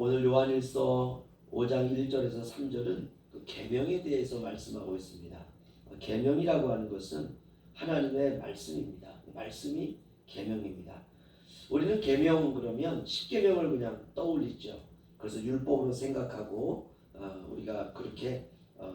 오늘 요한일서 5장 1절에서 3절은 그 계명에 대해서 말씀하고 있습니다. 계명이라고 하는 것은 하나님의 말씀입니다. 말씀이 계명입니다. 우리는 계명 그러면 10계명을 그냥 떠올리죠. 그래서 율법으로 생각하고 우리가 그렇게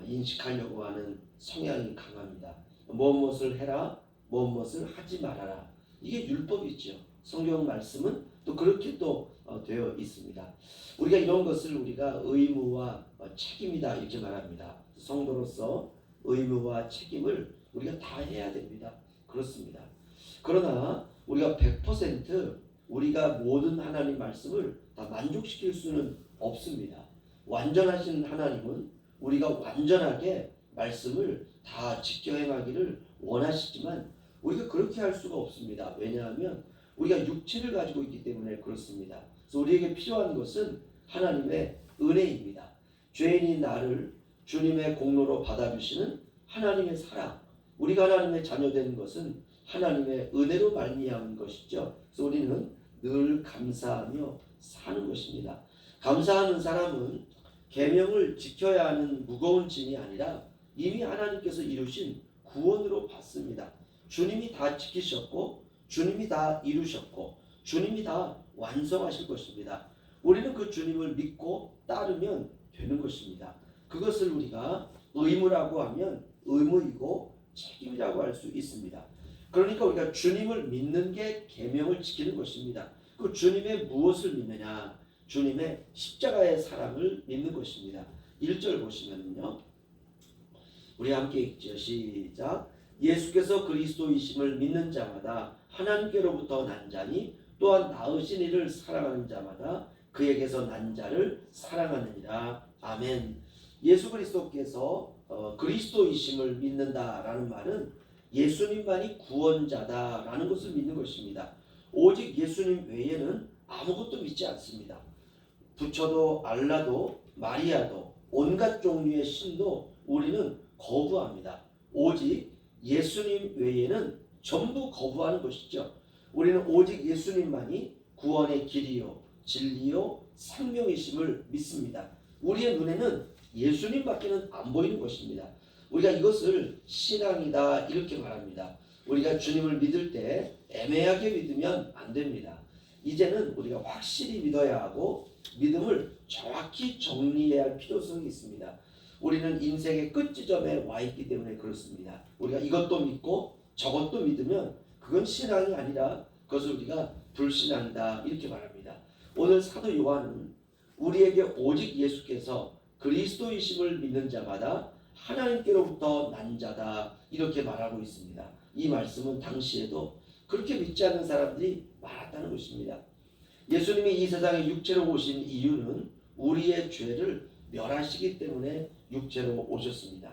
인식하려고 하는 성향이 강합니다. 무엇을 해라, 무엇을 하지 말아라. 이게 율법이죠. 성경 말씀은 또 그렇게 또 되어 있습니다. 우리가 이런 것을 우리가 의무와 책임이다 이렇게 말합니다. 성도로서 의무와 책임을 우리가 다 해야 됩니다. 그렇습니다. 그러나 우리가 100% 우리가 모든 하나님 말씀을 다 만족시킬 수는 없습니다. 완전하신 하나님은 우리가 완전하게 말씀을 다 지켜 행하기를 원하시지만 우리가 그렇게 할 수가 없습니다. 왜냐하면 우리가 육체를 가지고 있기 때문에 그렇습니다. 그래서 우리에게 필요한 것은 하나님의 은혜입니다. 죄인인 나를 주님의 공로로 받아주시는 하나님의 사랑, 우리가 하나님의 자녀된 것은 하나님의 은혜로 말미암은 것이죠. 그래서 우리는 늘 감사하며 사는 것입니다. 감사하는 사람은 계명을 지켜야 하는 무거운 짐이 아니라 이미 하나님께서 이루신 구원으로 받습니다. 주님이 다 지키셨고 주님이 다 이루셨고 주님이 다 완성하실 것입니다. 우리는 그 주님을 믿고 따르면 되는 것입니다. 그것을 우리가 의무라고 하면 의무이고 책임이라고 할 수 있습니다. 그러니까 우리가 주님을 믿는 게 계명을 지키는 것입니다. 그 주님의 무엇을 믿느냐? 주님의 십자가의 사랑을 믿는 것입니다. 1절 보시면요. 우리 함께 읽죠. 시작. 예수께서 그리스도이심을 믿는 자마다 하나님께로부터 난 자니 또한 낳으신 이를 사랑하는 자마다 그에게서 난 자를 사랑하느니라. 아멘. 예수 그리스도께서 그리스도이심을 믿는다라는 말은 예수님만이 구원자다라는 것을 믿는 것입니다. 오직 예수님 외에는 아무것도 믿지 않습니다. 부처도 알라도 마리아도 온갖 종류의 신도 우리는 거부합니다. 오직 예수님 외에는 전부 거부하는 것이죠. 우리는 오직 예수님만이 구원의 길이요 진리요 생명이심을 믿습니다. 우리의 눈에는 예수님밖에는 안 보이는 것입니다. 우리가 이것을 신앙이다 이렇게 말합니다. 우리가 주님을 믿을 때 애매하게 믿으면 안 됩니다. 이제는 우리가 확실히 믿어야 하고 믿음을 정확히 정리해야 할 필요성이 있습니다. 우리는 인생의 끝지점에 와 있기 때문에 그렇습니다. 우리가 이것도 믿고 저것도 믿으면 그건 신앙이 아니라 그것을 우리가 불신앙이다 이렇게 말합니다. 오늘 사도 요한은 우리에게 오직 예수께서 그리스도이심을 믿는 자마다 하나님께로부터 난 자다 이렇게 말하고 있습니다. 이 말씀은 당시에도 그렇게 믿지 않는 사람들이 많았다는 것입니다. 예수님이 이 세상에 육체로 오신 이유는 우리의 죄를 멸하시기 때문에 육체로 오셨습니다.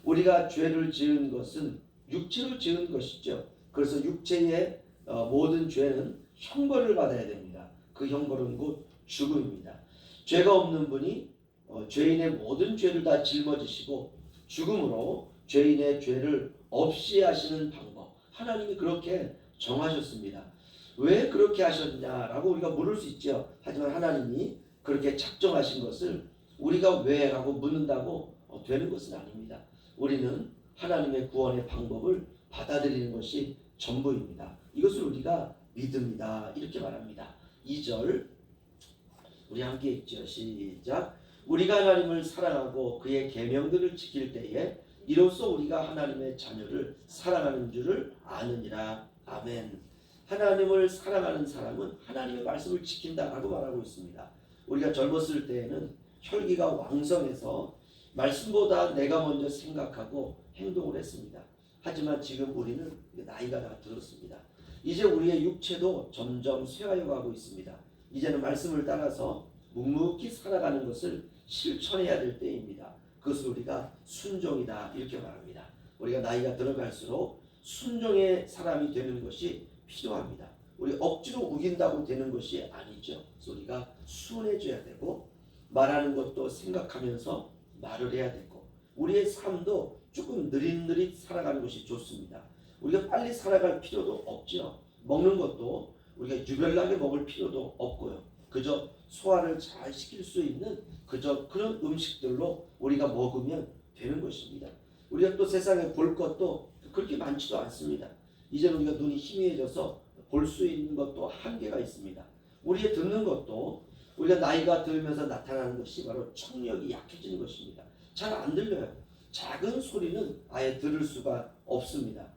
우리가 죄를 지은 것은 육체로 지은 것이죠. 그래서 육체의 모든 죄는 형벌을 받아야 됩니다. 그 형벌은 곧 죽음입니다. 죄가 없는 분이 죄인의 모든 죄를 다 짊어지시고 죽음으로 죄인의 죄를 없이 하시는 방법, 하나님이 그렇게 정하셨습니다. 왜 그렇게 하셨냐라고 우리가 물을 수 있죠. 하지만 하나님이 그렇게 작정하신 것을 우리가 왜 라고 묻는다고 되는 것은 아닙니다. 우리는 하나님의 구원의 방법을 받아들이는 것이 전부입니다. 이것을 우리가 믿음이다 이렇게 말합니다. 2절 우리 함께 읽죠. 시작. 우리가 하나님을 사랑하고 그의 계명들을 지킬 때에 이로써 우리가 하나님의 자녀를 사랑하는 줄을 아느니라. 아멘. 하나님을 사랑하는 사람은 하나님의 말씀을 지킨다라고 말하고 있습니다. 우리가 젊었을 때에는 혈기가 왕성해서 말씀보다 내가 먼저 생각하고 행동을 했습니다. 하지만 지금 우리는 나이가 다 들었습니다. 이제 우리의 육체도 점점 쇠하여 가고 있습니다. 이제는 말씀을 따라서 묵묵히 살아가는 것을 실천해야 될 때입니다. 그것을 우리가 순종이다 이렇게 말합니다. 우리가 나이가 들어갈수록 순종의 사람이 되는 것이 필요합니다. 우리 억지로 우긴다고 되는 것이 아니죠. 그래서 우리가 순해져야 되고 말하는 것도 생각하면서 말을 해야 되고 우리의 삶도 조금 느릿느릿 살아가는 것이 좋습니다. 우리가 빨리 살아갈 필요도 없죠. 먹는 것도 우리가 유별나게 먹을 필요도 없고요. 그저 소화를 잘 시킬 수 있는 그저 그런 음식들로 우리가 먹으면 되는 것입니다. 우리가 또 세상에 볼 것도 그렇게 많지도 않습니다. 이제 우리가 눈이 희미해져서 볼 수 있는 것도 한계가 있습니다. 우리의 듣는 것도 우리가 나이가 들면서 나타나는 것이 바로 청력이 약해지는 것입니다. 잘 안 들려요. 작은 소리는 아예 들을 수가 없습니다.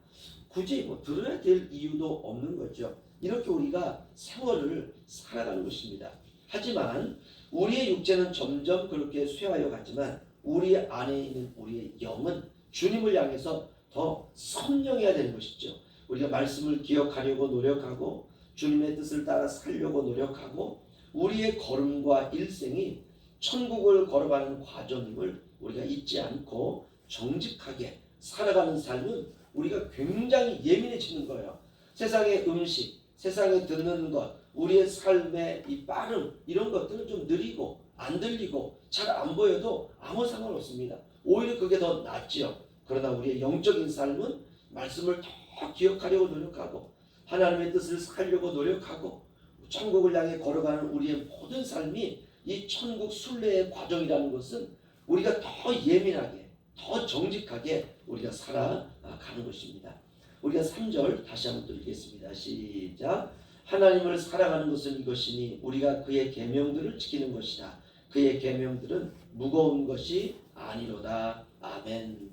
굳이 들어야 될 이유도 없는 거죠. 이렇게 우리가 세월을 살아가는 것입니다. 하지만 우리의 육체는 점점 그렇게 쇠하여 가지만 우리 안에 있는 우리의 영은 주님을 향해서 더 선명해야 되는 것이죠. 우리가 말씀을 기억하려고 노력하고 주님의 뜻을 따라 살려고 노력하고 우리의 걸음과 일생이 천국을 걸어가는 과정임을 우리가 잊지 않고 정직하게 살아가는 삶은 우리가 굉장히 예민해지는 거예요. 세상의 음식, 세상에 듣는 것, 우리의 삶의 이 빠름 이런 것들은 좀 느리고 안 들리고 잘 안 보여도 아무 상관없습니다. 오히려 그게 더 낫지요. 그러나 우리의 영적인 삶은 말씀을 더 기억하려고 노력하고 하나님의 뜻을 살려고 노력하고 천국을 향해 걸어가는 우리의 모든 삶이 이 천국 순례의 과정이라는 것은 우리가 더 예민하게 더 정직하게 우리가 살아가는 것입니다. 우리가 3절 다시 한번 또 읽겠습니다. 시작. 하나님을 사랑하는 것은 이것이니 우리가 그의 계명들을 지키는 것이다. 그의 계명들은 무거운 것이 아니로다. 아멘.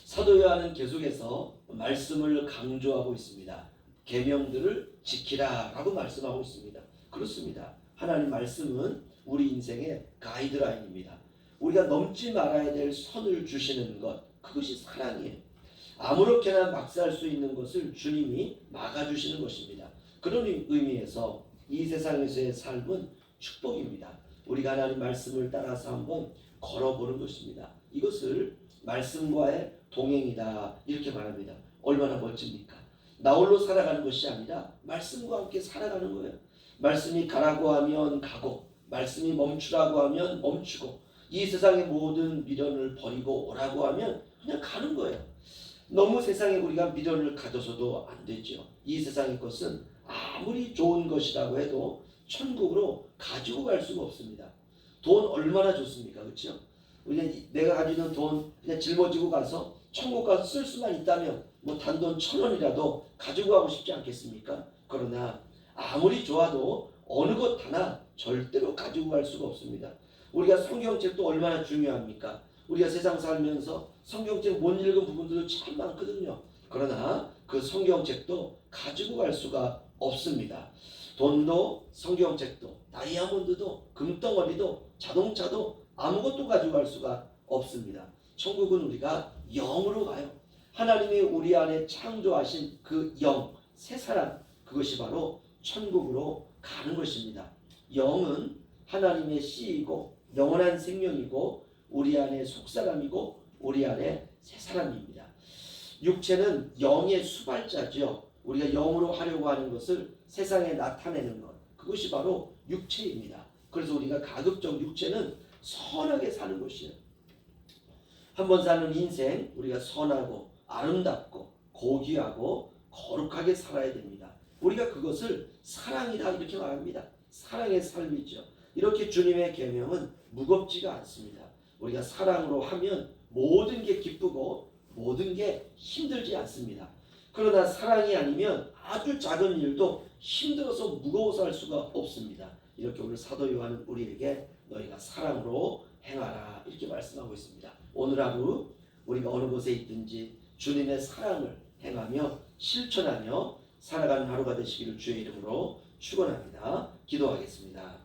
사도 요한은 계속해서 말씀을 강조하고 있습니다. 계명들을 지키라라고 말씀하고 있습니다. 그렇습니다. 하나님 말씀은 우리 인생의 가이드라인입니다. 우리가 넘지 말아야 될 선을 주시는 것, 그것이 사랑이에요. 아무렇게나 막 살 수 있는 것을 주님이 막아주시는 것입니다. 그런 의미에서 이 세상에서의 삶은 축복입니다. 우리가 하나님 말씀을 따라서 한번 걸어보는 것입니다. 이것을 말씀과의 동행이다 이렇게 말합니다. 얼마나 멋집니까? 나 홀로 살아가는 것이 아니라 말씀과 함께 살아가는 거예요. 말씀이 가라고 하면 가고 말씀이 멈추라고 하면 멈추고 이 세상의 모든 미련을 버리고 오라고 하면 그냥 가는 거예요. 너무 세상에 우리가 미련을 가져서도 안 되죠. 이 세상의 것은 아무리 좋은 것이라고 해도 천국으로 가지고 갈 수가 없습니다. 돈 얼마나 좋습니까? 그렇죠? 내가 가지고 있는 돈 그냥 짊어지고 가서 천국 가서 쓸 수만 있다면 뭐 단돈 1,000원이라도 가지고 가고 싶지 않겠습니까? 그러나 아무리 좋아도 어느 것 하나 절대로 가지고 갈 수가 없습니다. 우리가 성경책도 얼마나 중요합니까? 우리가 세상 살면서 성경책 못 읽은 부분들도 참 많거든요. 그러나 그 성경책도 가지고 갈 수가 없습니다. 돈도 성경책도 다이아몬드도 금덩어리도 자동차도 아무것도 가지고 갈 수가 없습니다. 천국은 우리가 영으로 가요. 하나님이 우리 안에 창조하신 그 영, 새 사람, 그것이 바로 천국으로 가는 것입니다. 영은 하나님의 씨이고 영원한 생명이고 우리 안에 속사람이고 우리 안에 새 사람입니다. 육체는 영의 수발자죠. 우리가 영으로 하려고 하는 것을 세상에 나타내는 것, 그것이 바로 육체입니다. 그래서 우리가 가급적 육체는 선하게 사는 것이에요. 한번 사는 인생 우리가 선하고 아름답고 고귀하고 거룩하게 살아야 됩니다. 우리가 그것을 사랑이다 이렇게 말합니다. 사랑의 삶이죠. 이렇게 주님의 계명은 무겁지가 않습니다. 우리가 사랑으로 하면 모든 게 기쁘고 모든 게 힘들지 않습니다. 그러나 사랑이 아니면 아주 작은 일도 힘들어서 무거워서 할 수가 없습니다. 이렇게 오늘 사도 요한은 우리에게 너희가 사랑으로 행하라 이렇게 말씀하고 있습니다. 오늘 하루 우리가 어느 곳에 있든지 주님의 사랑을 행하며 실천하며 살아가는 하루가 되시기를 주의 이름으로 축원합니다. 기도하겠습니다.